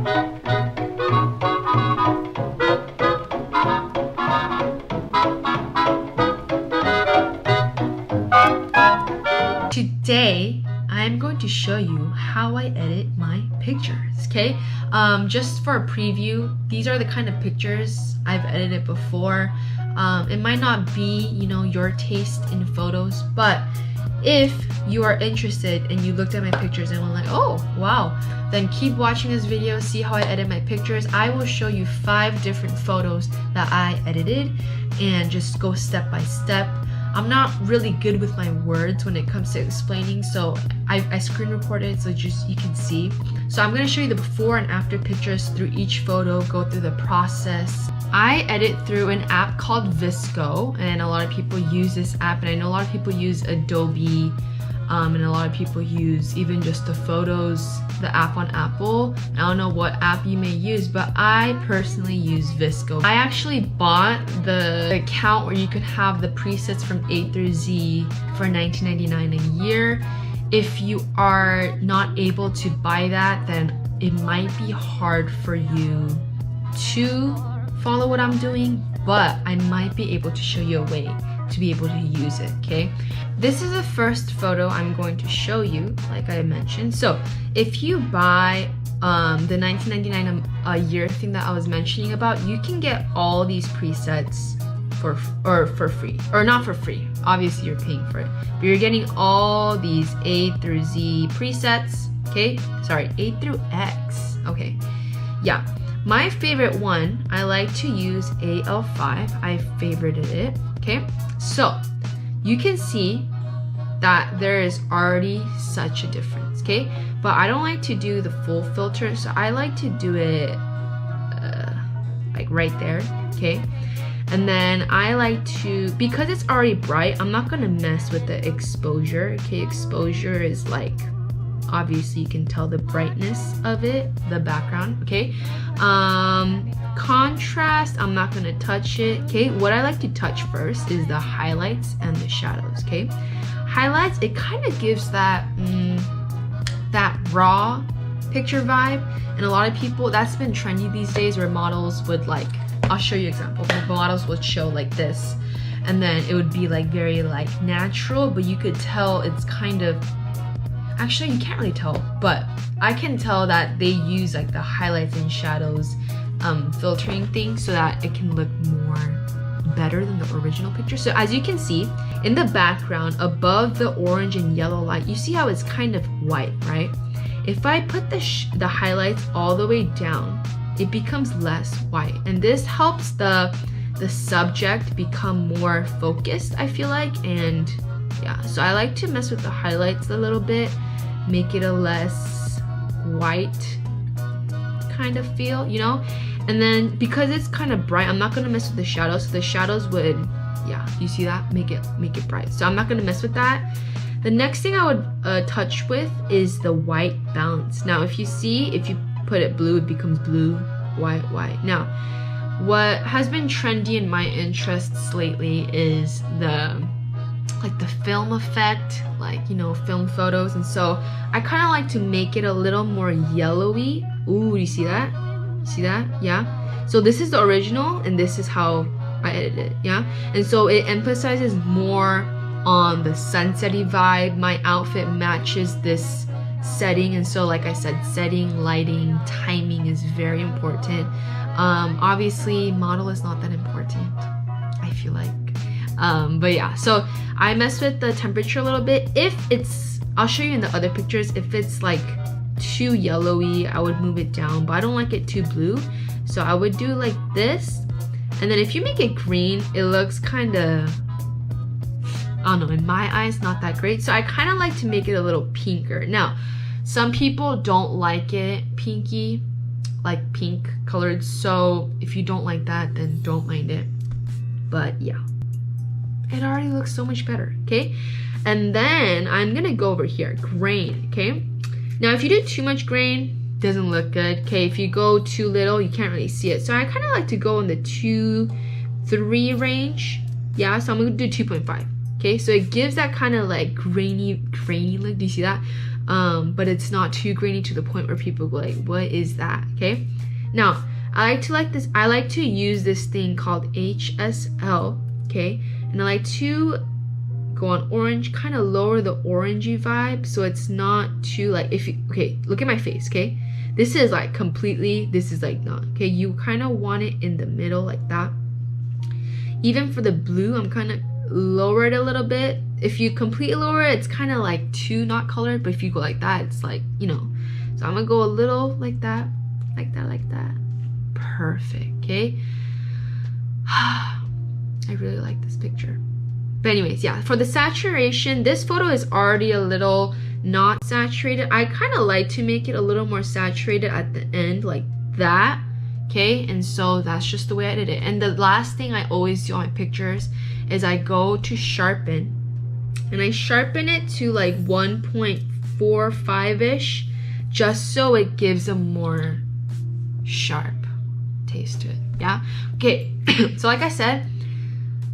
Today, I'm going to show you how I edit my pictures, okay? Just for a preview, these are the kind of pictures I've edited before. It might not be, you know, your taste in photos, but if you are interested and you looked at my pictures and were like, oh, wow, then keep watching this video, see how I edit my pictures. I will show you 5 different photos that I edited and just go step by step. I'm not really good with my words when it comes to explaining, so I screen recorded so just you can see. So I'm going to show you the before and after pictures through each photo, go through the process. I edit through an app called Vsco, and a lot of people use this app, and I know a lot of people use Adobe, and a lot of people use even just the photos, the app on Apple. I don't know what app you may use, but I personally use Vsco. I actually bought the account where you could have the presets from A through Z for $19.99 a year. If you are not able to buy that, then it might be hard for you to follow what I'm doing, but I might be able to show you a way to be able to use it, okay? This is the first photo I'm going to show you, like I mentioned. So if you buy the $19.99 a year thing that I was mentioning about, you can get all these presets for free, or not for free, obviously you're paying for it, but you're getting all these A through Z presets, okay? Sorry, A through X, okay, yeah. My favorite one, I like to use AL5. I favorited it, okay? So you can see that there is already such a difference, okay? But I don't like to do the full filter, so I like to do it like right there, okay? And then I like to, because it's already bright, I'm not gonna mess with the exposure, okay? Exposure is like, obviously you can tell the brightness of it, the background, okay? Contrast, I'm not gonna touch it, okay? What I like to touch first is the highlights and the shadows, okay? Highlights, it kind of gives that that raw picture vibe, and a lot of people, that's been trendy these days, where models would like, I'll show you an example, but models would show like this, and then it would be like very like natural, but you could tell it's kind of, actually you can't really tell, but I can tell that they use like the highlights and shadows filtering thing so that it can look more better than the original picture. So as you can see in the background above the orange and yellow light, you see how it's kind of white, right? If I put the highlights all the way down, it becomes less white, and this helps the subject become more focused, I feel like. And yeah, so I like to mess with the highlights a little bit, make it a less white kind of feel, you know? And then because it's kind of bright, I'm not gonna mess with the shadows. So the shadows would, yeah, you see that? Make it bright. So I'm not gonna mess with that. The next thing I would touch with is the white balance. Now, if you see, if you put it blue, it becomes blue, white, white. Now, what has been trendy in my interests lately is the film effect, like, you know, film photos. And so I kind of like to make it a little more yellowy. Ooh, you see that? See that? Yeah. So this is the original, and this is how I edited it, yeah? And so it emphasizes more on the sunsetty vibe. My outfit matches this setting, and so like I said, setting, lighting, timing is very important. Obviously model is not that important, I feel like, but yeah, so I mess with the temperature a little bit. If it's, I'll show you in the other pictures, if it's like too yellowy, I would move it down, but I don't like it too blue, so I would do like this. And then if you make it green, it looks kind of, I don't know, in my eyes, not that great. So I kind of like to make it a little pinker. Now, some people don't like it pinky, like pink colored, so if you don't like that, then don't mind it. But yeah, it already looks so much better, okay? And then I'm gonna go over here, grain, okay? Now, if you do too much grain, doesn't look good, okay? If you go too little, you can't really see it. So I kind of like to go in the 2-3 range. Yeah, so I'm gonna do 2.5. Okay, so it gives that kind of like grainy look. Do you see that? but it's not too grainy to the point where people go like, what is that? Okay, now I like to use this thing called HSL, okay, and I like to go on orange, kind of lower the orangey vibe so it's not too like, if you, okay, look at my face, okay, this is like completely, this is like not, okay, you kind of want it in the middle like that. Even for the blue, I'm kind of lower it a little bit. If you completely lower it, it's kind of like too not colored, but if you go like that, it's like, you know, so I'm gonna go a little like that, like that, like that. Perfect. Okay. I really like this picture. But anyways, yeah, for the saturation, this photo is already a little not saturated. I kind of like to make it a little more saturated at the end like that. Okay, and so that's just the way I did it. And the last thing I always do on my pictures is I go to sharpen, and I sharpen it to like 1.45-ish, just so it gives a more sharp taste to it. Yeah, okay. So like I said,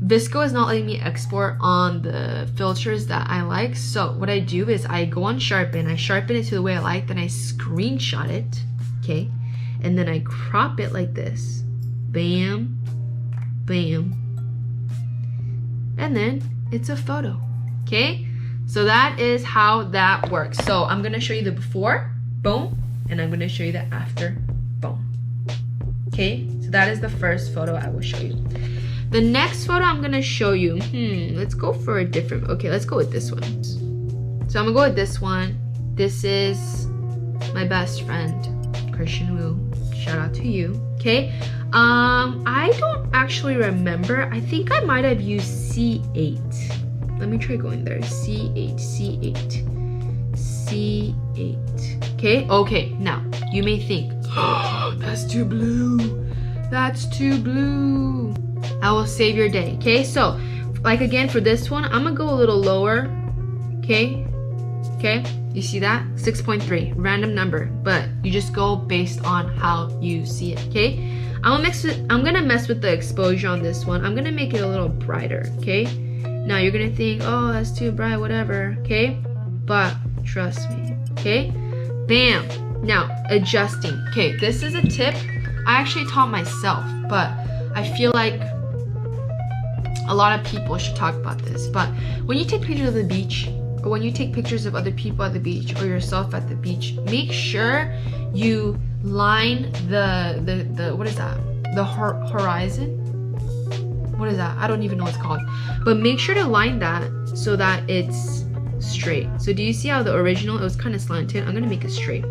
Vsco is not letting me export on the filters that I like, so what I do is I go on sharpen, I sharpen it to the way I like, then I screenshot it, okay, and then I crop it like this, bam, bam, and then it's a photo. Okay, so that is how that works. So I'm gonna show you the before, boom, and I'm gonna show you the after, boom. Okay, so that is the first photo I will show you. The next photo I'm gonna show you, let's go for a different, okay, let's go with this one. So I'm gonna go with this one. This is my best friend, Christian Wu. Shout out to you. Okay, I don't actually remember. I think I might have used C8. Let me try going there. C8. Okay, now you may think, oh, that's too blue. That's too blue. I will save your day. Okay, so like again for this one, I'm gonna go a little lower. Okay, you see that? 6.3, random number, but you just go based on how you see it. Okay, I'm gonna mess with the exposure on this one. I'm gonna make it a little brighter. Okay, now you're gonna think, oh, that's too bright, whatever. Okay, but trust me. Okay, bam. Now adjusting. Okay, this is a tip I actually taught myself, but I feel like a lot of people should talk about this. But when you take pictures of the beach, or when you take pictures of other people at the beach or yourself at the beach, make sure you line the what is that? The horizon? What is that? I don't even know what it's called. But make sure to line that so that it's straight. So do you see how the original, it was kind of slanted? I'm gonna make it straight.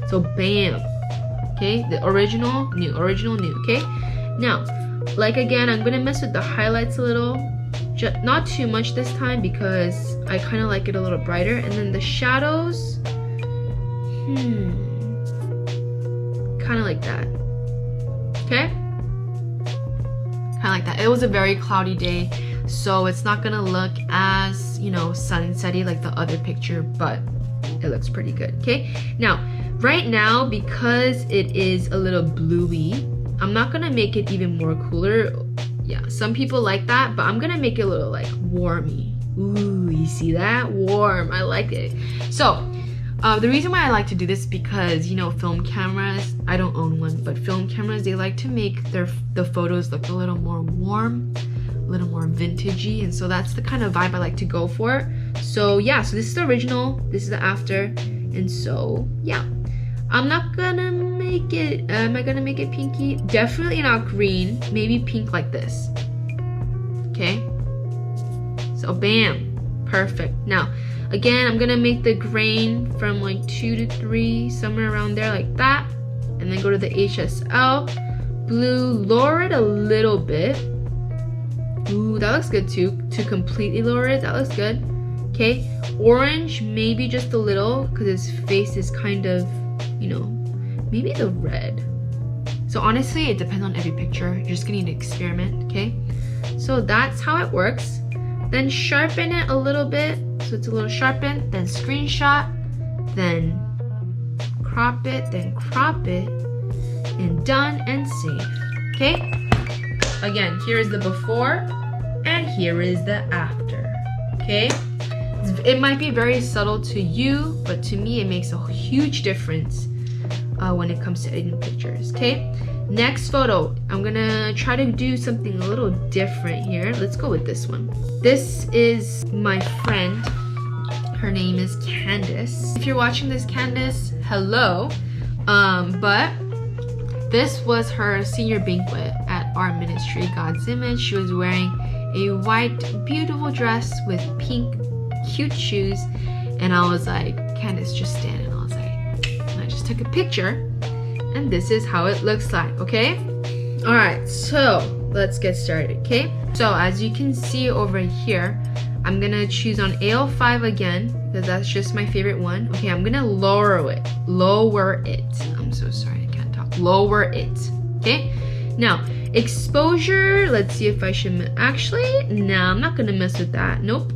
So bam. Okay, the original, new, okay? Now, like again, I'm gonna mess with the highlights a little. Not too much this time because I kind of like it a little brighter. And then the shadows, kind of like that. Okay? Kind of like that. It was a very cloudy day, so it's not gonna look as, you know, sunsetty like the other picture, but it looks pretty good. Okay? Now, right now, because it is a little bluey, I'm not gonna make it even more cooler. Yeah, some people like that, but I'm gonna make it a little like warmy. Ooh, you see that? Warm, I like it. So, the reason why I like to do this is because, you know, film cameras, I don't own one, but film cameras, they like to make the photos look a little more warm, a little more vintagey, and so that's the kind of vibe I like to go for. So yeah, so this is the original, this is the after, and so yeah. I'm not gonna make it, am I gonna make it pinky? Definitely not green, maybe pink like this. Okay, so bam, perfect. Now, again, I'm gonna make the grain from like 2 to 3, somewhere around there like that. And then go to the HSL, blue, lower it a little bit. Ooh, that looks good too. To completely lower it, that looks good. Okay, orange, maybe just a little, because his face is kind of, you know, maybe the red. So honestly, it depends on every picture. You're just gonna need to experiment, okay? So that's how it works. Then sharpen it a little bit, so it's a little sharpened, then screenshot, then crop it, and done and save, okay? Again, here is the before, and here is the after, okay? It might be very subtle to you, but to me it makes a huge difference when it comes to editing pictures. Okay, next photo, I'm gonna try to do something a little different here. Let's go with this one. This is my friend. Her name is Candace. If you're watching this, Candace, hello. But this was her senior banquet at our ministry, God's Image. She was wearing a white, beautiful dress with pink, cute shoes. And I was like, Candace, just stand. And I was like, and I just took a picture. And this is how it looks like, okay? All right, so let's get started, okay? So as you can see over here, I'm gonna choose on AL5 again, because that's just my favorite one. Okay, I'm gonna lower it. I'm so sorry, I can't talk. Lower it, okay? Now, exposure, let's see if I should, actually, no, I'm not gonna mess with that, nope.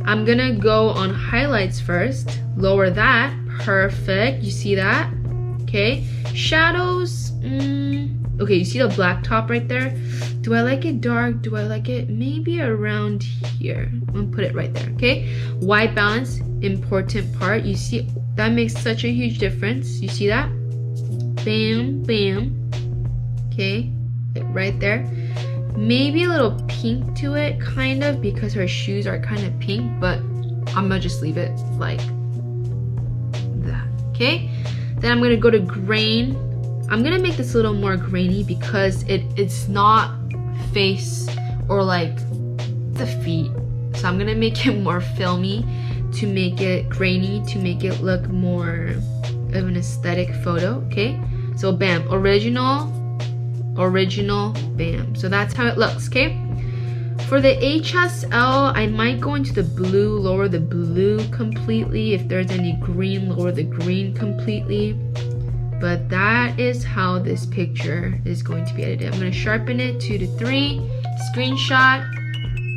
I'm gonna go on highlights first, lower that, perfect, you see that? Okay, shadows, okay, you see the black top right there? Do I like it dark? Do I like it maybe around here? I'm gonna put it right there, okay? White balance, important part. You see, that makes such a huge difference. You see that? Bam, bam. Okay, right there. Maybe a little pink to it, kind of, because her shoes are kind of pink, but I'm gonna just leave it like that, okay? Then I'm gonna go to grain. I'm gonna make this a little more grainy because it's not face or like the feet. So I'm gonna make it more filmy to make it grainy, to make it look more of an aesthetic photo, okay? So bam, original, bam. So that's how it looks, okay? For the HSL, I might go into the blue, lower the blue completely. If there's any green, lower the green completely. But that is how this picture is going to be edited. I'm going to sharpen it 2 to 3. Screenshot.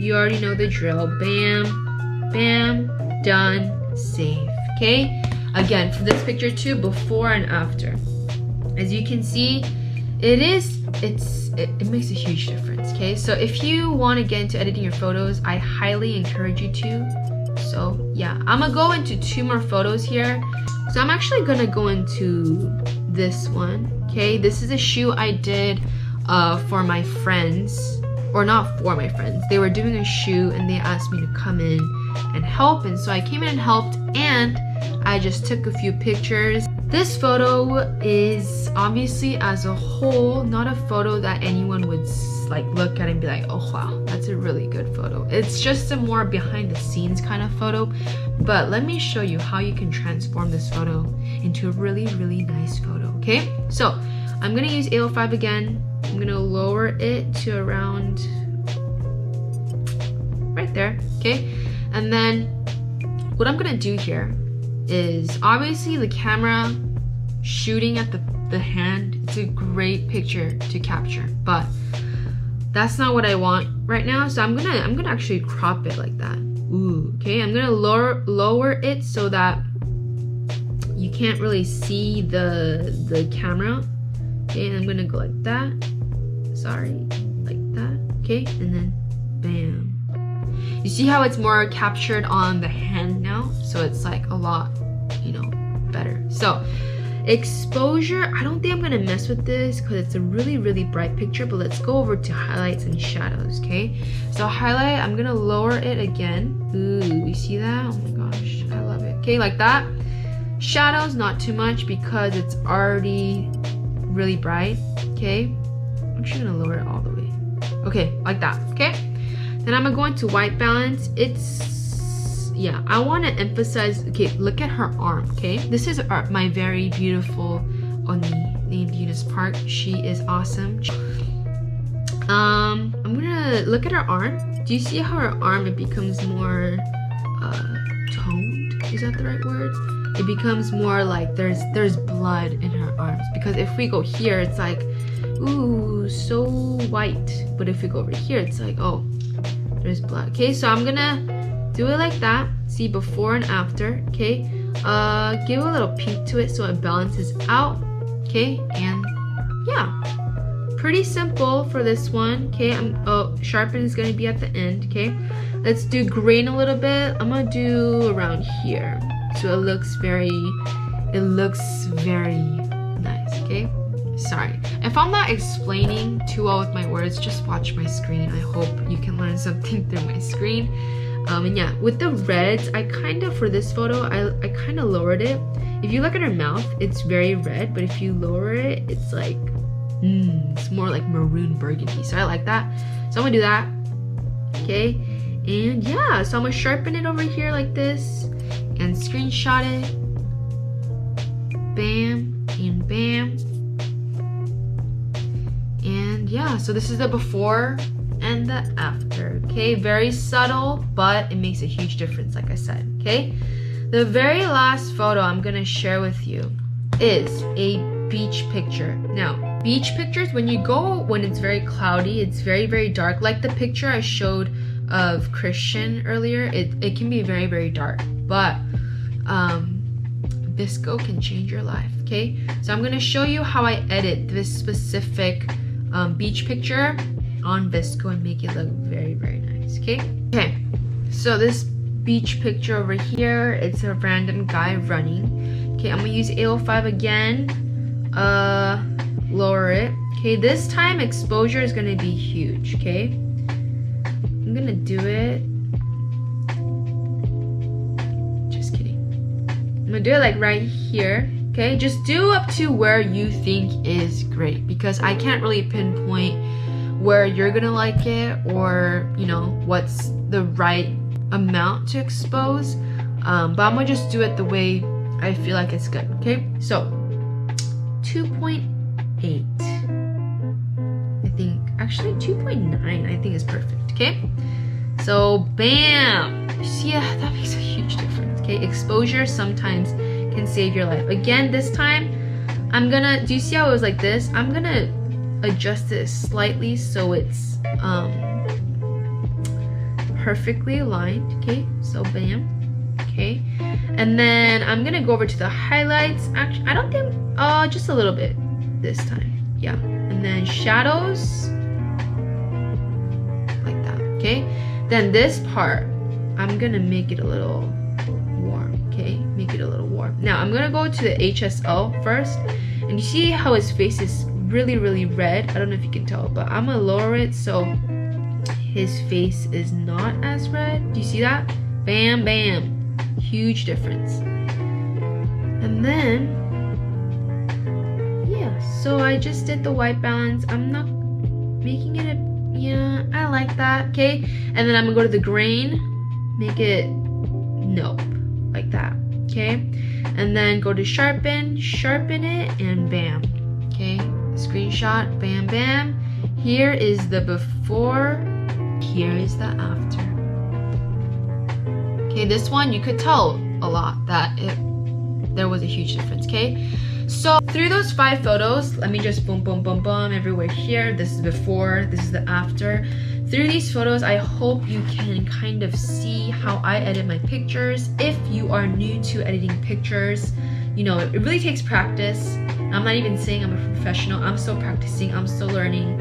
You already know the drill. Bam, bam, done, save. Okay? Again, for this picture too, before and after. As you can see, it makes a huge difference. Okay? So if you want to get into editing your photos, I highly encourage you to. So yeah, I'm going to go into 2 more photos here. So I'm actually gonna go into this one, okay? This is a shoe I did for my friends, or not for my friends. They were doing a shoe and they asked me to come in and help, and so I came in and helped, and I just took a few pictures. This photo is obviously as a whole not a photo that anyone would like look at and be like, oh wow, that's a really good photo. It's just a more behind the scenes kind of photo. But let me show you how you can transform this photo into a really, really nice photo, okay? So I'm gonna use AO5 again. I'm gonna lower it to around right there, okay? And then what I'm gonna do here is obviously the camera shooting at the hand, it's a great picture to capture, but that's not what I want right now. So I'm gonna actually crop it like that. Ooh, okay, I'm gonna lower it so that you can't really see the camera. Okay, and I'm gonna go like that. Sorry, like that. Okay, and then bam. You see how it's more captured on the hand now? So it's like a lot, you know, better. So exposure, I don't think I'm gonna mess with this because it's a really, really bright picture, but let's go over to highlights and shadows, okay? So highlight, I'm gonna lower it again. Ooh, you see that? Oh my gosh, I love it. Okay, like that. Shadows, not too much because it's already really bright, okay? I'm actually gonna lower it all the way. Okay, like that, okay? Then I'm gonna go into white balance. Yeah, I want to emphasize, okay, look at her arm, okay? This is my very beautiful Oni named Eunice Park. She is awesome. I'm gonna look at her arm. Do you see how her arm, it becomes more toned? Is that the right word? It becomes more like there's blood in her arms. Because if we go here, it's like, ooh, so white. But if we go over here, it's like, oh, there's blood. Okay, so I'm gonna do it like that. See before and after, okay? Give a little pink to it so it balances out, okay? And yeah, pretty simple for this one, okay? Sharpen is gonna be at the end, okay? Let's do grain a little bit. I'm gonna do around here, so it looks very nice. Okay, sorry if I'm not explaining too well with my words, just watch my screen. I hope you can learn something through my screen. And yeah, with the reds, I kind of, for this photo, I kind of lowered it. If you look at her mouth, it's very red, but if you lower it, it's like it's more like maroon burgundy, so I like that. So I'm gonna do that. Okay, and yeah, so I'm gonna sharpen it over here like this and screenshot it. Bam and bam. And yeah, so this is the before and the after. Okay, very subtle, but it makes a huge difference, like I said. Okay, the very last photo I'm gonna share with you is a beach picture. Now, beach pictures, when it's very cloudy, it's very dark, like the picture I showed of Christian earlier, it can be very dark, but Vsco can change your life. Okay, so I'm gonna show you how I edit this specific beach picture on Vsco and make it look very nice. Okay, so this beach picture over here, it's a random guy running. Okay, I'm gonna use 805 again, lower it. Okay, this time exposure is gonna be huge. Okay, I'm gonna do it, just kidding, I'm gonna do it like right here. Okay, just do up to where you think is great, because I can't really pinpoint where you're gonna like it, or you know what's the right amount to expose, but I'm gonna just do it the way I feel like it's good. Okay, so 2.8, I think, actually 2.9 I think is perfect. Okay, so bam, see, yeah, that makes a huge difference. Okay, exposure sometimes can save your life. Again, this time I'm gonna, do you see how it was like this? I'm gonna adjust it slightly so it's perfectly aligned. Okay, so bam. Okay, and then I'm gonna go over to the highlights. Actually, I don't think, just a little bit this time. Yeah, and then shadows like that. Okay, then this part I'm gonna make it a little warm. Okay, make it a little warm. Now I'm gonna go to the HSL first, and you see how his face is really red. I don't know if you can tell, but I'm gonna lower it so his face is not as red. Do you see that? Bam, bam. Huge difference. And then, yeah, so I just did the white balance. I'm not making it yeah, I like that. Okay, and then I'm gonna go to the grain, make it nope, like that. Okay, and then go to sharpen it, and bam. Okay, screenshot, bam bam. Here is the before, here is the after. Okay, this one you could tell a lot that there was a huge difference. Okay, so through those 5 photos, let me just boom everywhere here. This is before, this is the after. Through these photos, I hope you can kind of see how I edit my pictures. If you are new to editing pictures, you know, it really takes practice. I'm not even saying I'm a professional. I'm still practicing, I'm still learning.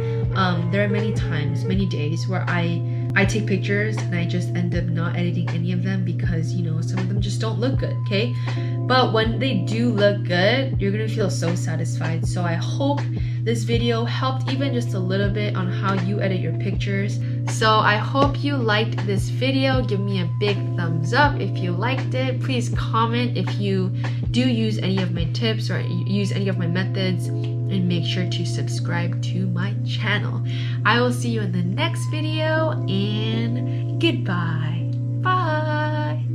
There are many times, many days where I take pictures and I just end up not editing any of them because, you know, some of them just don't look good. Okay, but when they do look good, you're gonna feel so satisfied. So I hope this video helped even just a little bit on how you edit your pictures. So I hope you liked this video. Give me a big thumbs up if you liked it. Please comment if you do use any of my tips or use any of my methods, and make sure to subscribe to my channel. I will see you in the next video, and goodbye. Bye.